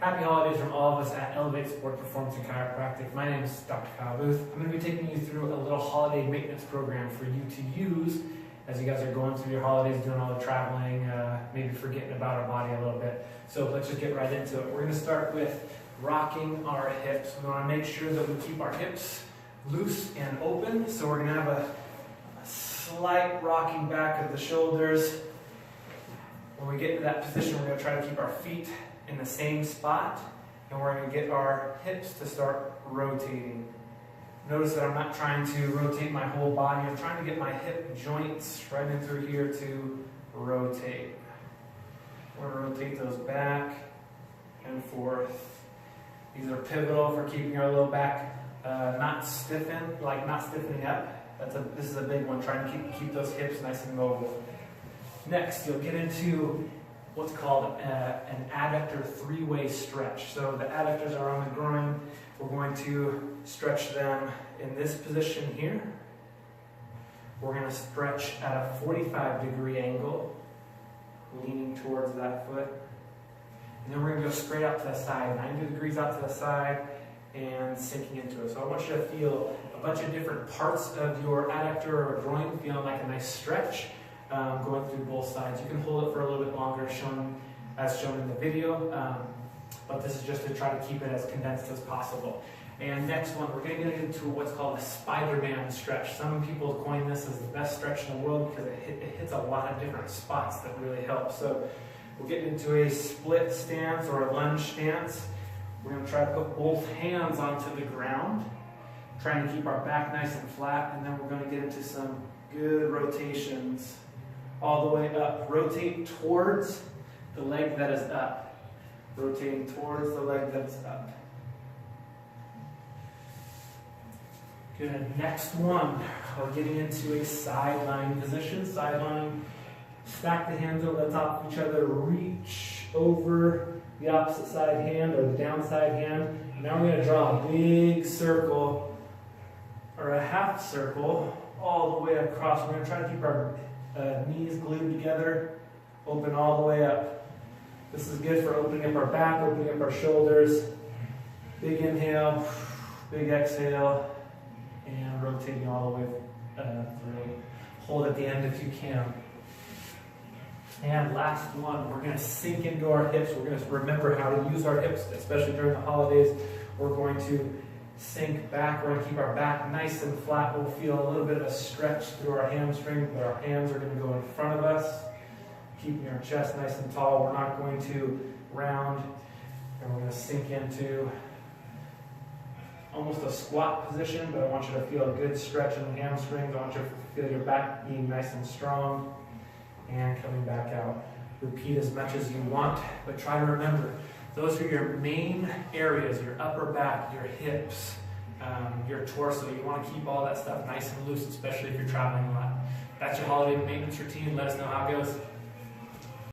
Happy holidays from all of us at Elevate Sport Performance and Chiropractic. My name is Dr. Kyle Booth. I'm going to be taking you through a little holiday maintenance program for you to use as you guys are going through your holidays, doing all the traveling, maybe forgetting about our body a little bit. So let's just get right into it. We're going to start with rocking our hips. We want to make sure that we keep our hips loose and open. So we're going to have a slight rocking back of the shoulders. When we get into that position, we're going to try to keep our feet in the same spot, and we're going to get our hips to start rotating. Notice that I'm not trying to rotate my whole body. I'm trying to get my hip joints right in through here to rotate. We're going to rotate those back and forth. These are pivotal for keeping our low back not stiffened, like not stiffening up. This is a big one, trying to keep those hips nice and mobile. Next, you'll get into what's called an adductor three-way stretch. So the adductors are on the groin. We're going to stretch them in this position here. We're going to stretch at a 45-degree angle, leaning towards that foot. And then we're going to go straight out to the side, 90 degrees out to the side, and sinking into it. So I want you to feel a bunch of different parts of your adductor or groin feeling like a nice stretch. Going through both sides. You can hold it for a little bit longer, as shown in the video, but this is just to try to keep it as condensed as possible. And next one, we're going to get into what's called a Spider-Man stretch. Some people coin this as the best stretch in the world because it hits a lot of different spots that really help. So we're getting into a split stance or a lunge stance. We're going to try to put both hands onto the ground, trying to keep our back nice and flat, and then we're going to get into some good rotations all the way up. Rotate towards the leg that is up. Rotating towards the leg that's up. Good. Next one, we're getting into a sideline position. Sideline, stack the hands over the top of each other, reach over the opposite side hand or the downside hand. Now we're going to draw a big circle or a half circle all the way across. We're going to try to keep our knees glued together, open all the way up. This is good for opening up our back, opening up our shoulders. Big inhale, big exhale, and rotating all the way through. Hold at the end if you can. And last one, we're going to sink into our hips. We're going to remember how to use our hips, especially during the holidays. We're going to sink back. We're going to keep our back nice and flat. We'll feel a little bit of a stretch through our hamstring, but our hands are going to go in front of us, keeping our chest nice and tall. We're not going to round, and we're going to sink into almost a squat position, but I want you to feel a good stretch in the hamstrings. I want you to feel your back being nice and strong and coming back out. Repeat as much as you want, but try to remember, those are your main areas, your upper back, your hips, your torso. You want to keep all that stuff nice and loose, especially if you're traveling a lot. That's your holiday maintenance routine. Let us know how it goes.